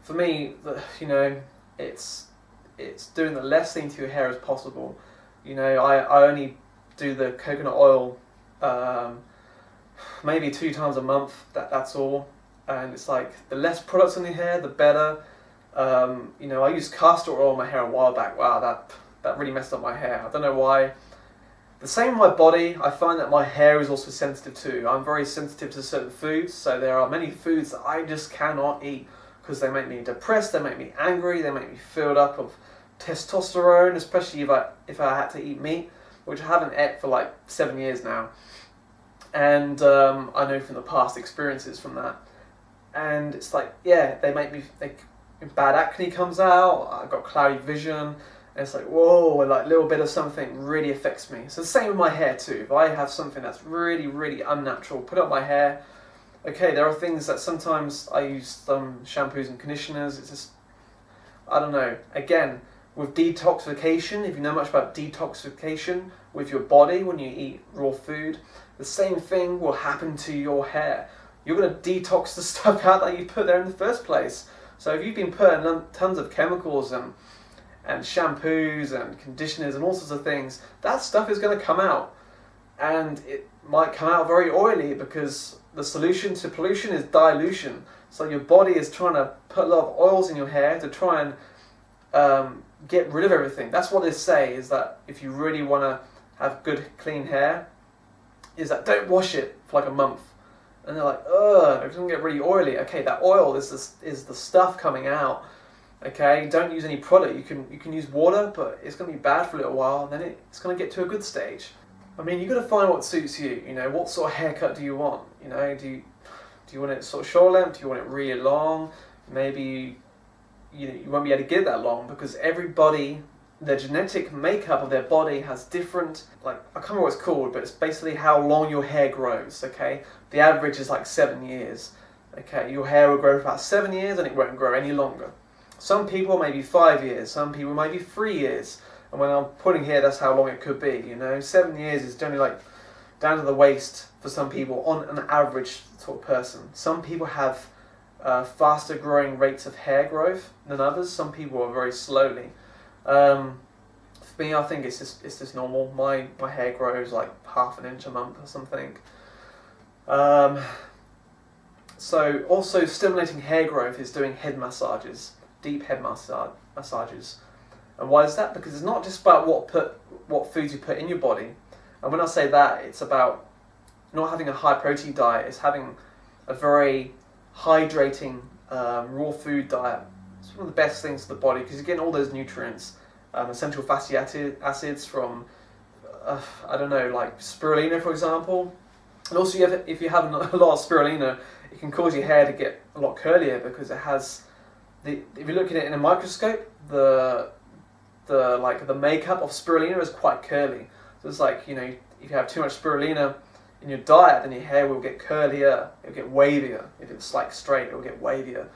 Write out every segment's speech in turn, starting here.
for me, it's doing the less thing to your hair as possible. I only do the coconut oil maybe 2 times a month. That's all. And it's like the less products on your hair, the better. I used castor oil on my hair a while back. Wow, that really messed up my hair. I don't know why. The same with my body. I find that my hair is also sensitive too. I'm very sensitive to certain foods, so there are many foods that I just cannot eat because they make me depressed, they make me angry, they make me filled up of testosterone, especially if I had to eat meat, which I haven't ate for like 7 years now. And I know from the past experiences from that. And it's like, yeah, they make me, bad acne comes out, I've got cloudy vision, and it's like, whoa, like a little bit of something really affects me. So the same with my hair too. If I have something that's really, really unnatural, put up my hair, okay, there are things that sometimes I use some shampoos and conditioners, it's just, I don't know. Again, with detoxification, if you know much about detoxification with your body when you eat raw food, the same thing will happen to your hair. You're going to detox the stuff out that you put there in the first place. So if you've been putting tons of chemicals and shampoos and conditioners and all sorts of things, that stuff is going to come out. And it might come out very oily because the solution to pollution is dilution. So your body is trying to put a lot of oils in your hair to try and get rid of everything. That's what they say, is that if you really want to have good, clean hair, is that don't wash it for like a month. And they're like, ugh, it's going to get really oily. Okay, that oil is the stuff coming out. Okay, don't use any product. You can use water, but it's going to be bad for a little while, and then it's going to get to a good stage. I mean, you've got to find what suits you. What sort of haircut do you want? Do you want it sort of short length? Do you want it really long? Maybe you won't be able to get it that long because everybody, the genetic makeup of their body has different, like, I can't remember what it's called, but it's basically how long your hair grows, okay? The average is like 7 years, okay? Your hair will grow for about 7 years and it won't grow any longer. Some people maybe 5 years, some people maybe 3 years. And when I'm putting here, that's how long it could be, 7 years is generally like down to the waist for some people on an average sort of person. Some people have faster growing rates of hair growth than others. Some people are very slowly. For me, I think it's just normal. My hair grows like ½ an inch a month or something. So also stimulating hair growth is doing head massages, deep head massages. And why is that? Because it's not just about what foods you put in your body. And when I say that, it's about not having a high protein diet. It's having a very hydrating raw food diet. It's one of the best things for the body because you're getting all those nutrients, essential fatty acids from, I don't know, like spirulina, for example. And also, if you have a lot of spirulina, it can cause your hair to get a lot curlier because it has if you look at it in a microscope, the makeup of spirulina is quite curly. So it's like, if you have too much spirulina in your diet, then your hair will get curlier, it'll get wavier. If it's like straight, it'll get wavier.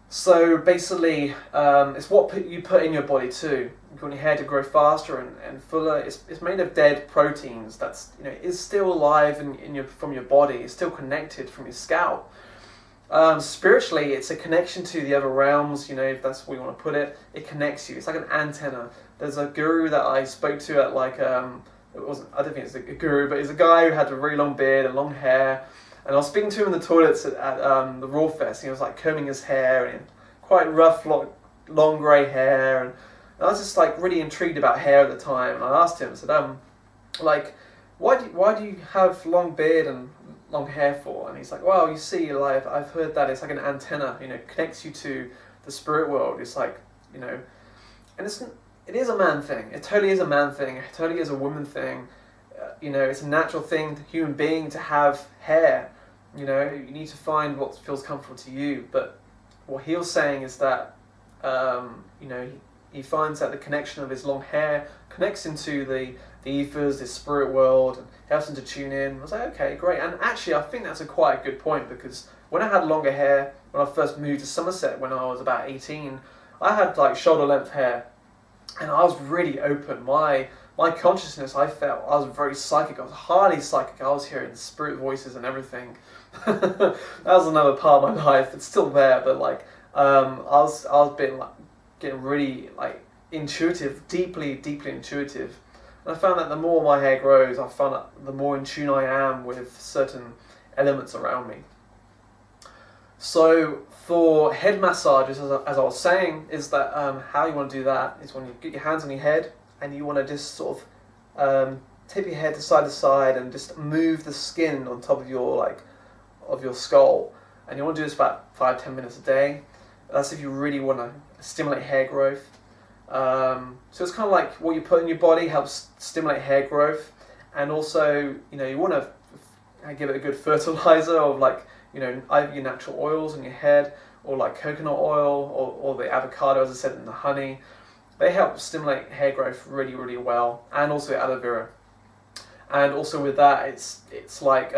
So basically, it's what you put in your body too. If you want your hair to grow faster and fuller, it's made of dead proteins. That's is still alive from your body. It's still connected from your scalp. Spiritually, it's a connection to the other realms. If that's what you want to put it, it connects you. It's like an antenna. There's a guru that I spoke to at like I don't think it's a guru, but he's a guy who had a really long beard and long hair. And I was speaking to him in the toilets at the Raw Fest. He was like combing his hair and quite rough, long grey hair. And I was just like really intrigued about hair at the time. And I asked him, I said, like, why do you have long beard and long hair for? And he's like, well, you see, like, I've heard that it's like an antenna, connects you to the spirit world. It's like, and it is a man thing. It totally is a man thing. It totally is a woman thing. It's a natural thing, human being, to have hair. You need to find what feels comfortable to you. But what he was saying is that, he finds that the connection of his long hair connects into the ethers, the spirit world, and helps him to tune in. I was like, okay, great. And actually, I think that's a quite good point, because when I had longer hair, when I first moved to Somerset when I was about 18, I had like shoulder length hair, and I was really open. My consciousness, I felt, I was very psychic. I was highly psychic. I was hearing spirit voices and everything. That was another part of my life. It's still there, but like I was been like getting really like intuitive, deeply intuitive, and I found that the more my hair grows, I found that the more in tune I am with certain elements around me. So for head massages, as I was saying, is that how you want to do that is when you get your hands on your head and you want to just sort of tip your head to side and just move the skin on top of your skull, and you want to do this about 5-10 minutes a day. That's if you really want to stimulate hair growth. So it's kind of like what you put in your body helps stimulate hair growth, and also you want to give it a good fertilizer of either your natural oils in your head or like coconut oil or the avocado, as I said, and the honey. They help stimulate hair growth really, really well, and also aloe vera. And also with that, it's like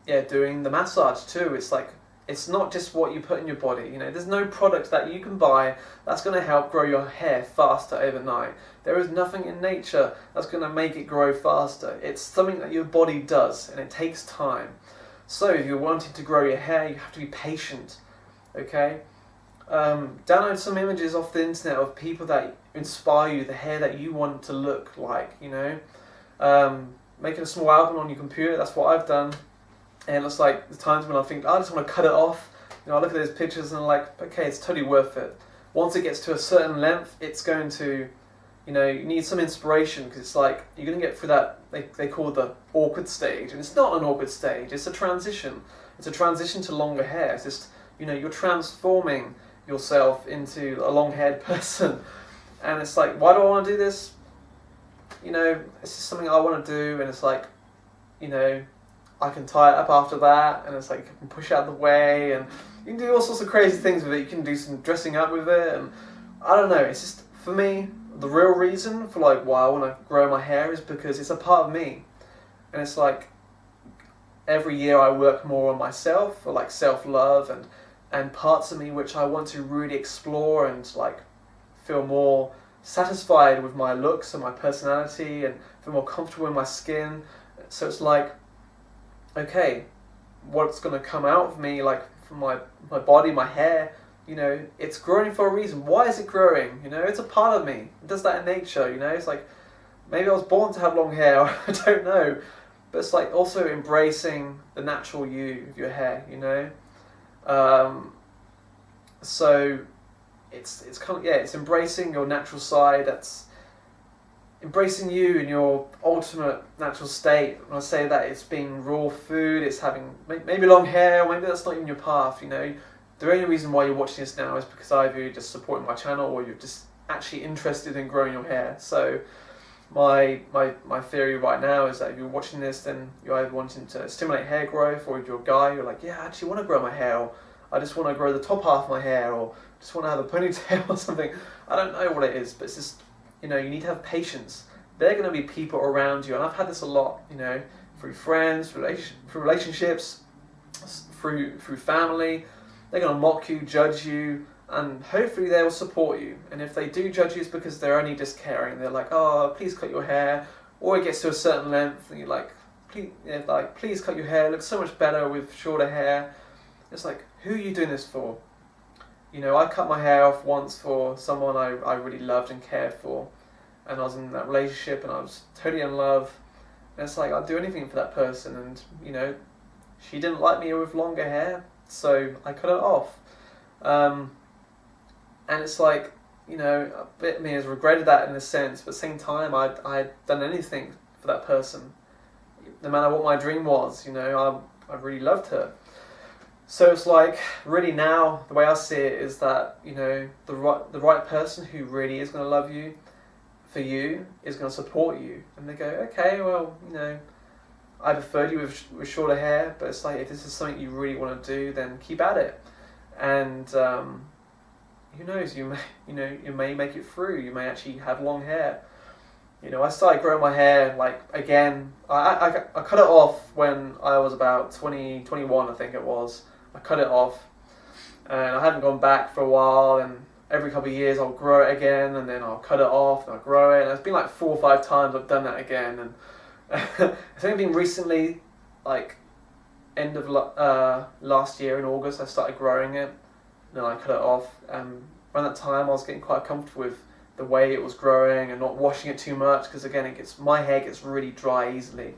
doing the massage too. It's like it's not just what you put in your body. There's no product that you can buy that's going to help grow your hair faster overnight. There is nothing in nature that's going to make it grow faster. It's something that your body does, and it takes time. So if you're wanting to grow your hair, you have to be patient, okay? Download some images off the internet of people that inspire you, the hair that you want to look like, Making a small album on your computer, that's what I've done. And it's like the times when I think, I just want to cut it off. I look at those pictures and I'm like, okay, it's totally worth it. Once it gets to a certain length, it's going to, you need some inspiration, because it's like you're going to get through that, they call it the awkward stage. And it's not an awkward stage, it's a transition. It's a transition to longer hair. It's just, you're transforming yourself into a long-haired person. And it's like, why do I want to do this? It's just something I want to do, and it's like, I can tie it up after that, and it's like I can push out the way, and you can do all sorts of crazy things with it. You can do some dressing up with it, and I don't know, it's just, for me, the real reason for why I want to grow my hair is because it's a part of me. And it's like every year I work more on myself, for self-love and parts of me which I want to really explore and feel more satisfied with my looks and my personality and feel more comfortable in my skin. So it's like, okay, what's going to come out of me, from my body, my hair, it's growing for a reason. Why is it growing? It's a part of me. It does that in nature, It's like, maybe I was born to have long hair, I don't know. But it's like also embracing the natural you of your hair, So it's kind of, it's embracing your natural side. That's embracing you in your ultimate natural state. When I say that, it's being raw food, it's having maybe long hair, or maybe that's not even your path, The only reason why you're watching this now is because either you're just supporting my channel or you're just actually interested in growing your hair. So my theory right now is that if you're watching this, then you're either wanting to stimulate hair growth, or if you're a guy, you're like, yeah, I actually want to grow my hair, or I just want to grow the top half of my hair, or just want to have a ponytail or something. I don't know what it is, but it's just, you need to have patience. There are going to be people around you, and I've had this a lot, through friends, through relationships, through family. They're going to mock you, judge you, and hopefully they will support you. And if they do judge you, it's because they're only just caring. They're like, oh, please cut your hair. Or it gets to a certain length, and you're like, please cut your hair. It looks so much better with shorter hair. It's like, who are you doing this for? I cut my hair off once for someone I really loved and cared for. And I was in that relationship, and I was totally in love. And it's like, I'd do anything for that person. And, she didn't like me with longer hair, so I cut it off. And it's like, a bit of me has regretted that in a sense, but at the same time, I'd done anything for that person. No matter what my dream was, I really loved her. So it's like, really now, the way I see it is that, the right person who really is going to love you, for you, is going to support you. And they go, okay, well, I preferred you with shorter hair, but it's like, if this is something you really want to do, then keep at it. And who knows, you may make it through. You may actually have long hair. I started growing my hair, again, I cut it off when I was about 21, I think it was. I cut it off, and I hadn't gone back for a while, and every couple of years I'll grow it again, and then I'll cut it off, and I'll grow it, and it's been 4 or 5 times I've done that again, and it's only been recently, end of last year in August, I started growing it. and then I cut it off. Around that time I was getting quite comfortable with the way it was growing and not washing it too much, because again my hair gets really dry easily.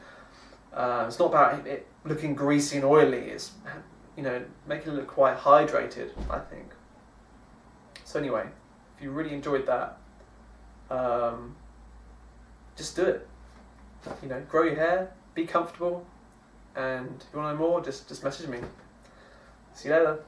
It's not about it looking greasy and oily, it's making it look quite hydrated, I think. So anyway, if you really enjoyed that, just do it. Grow your hair, be comfortable, and if you want to know more, just message me. See you later.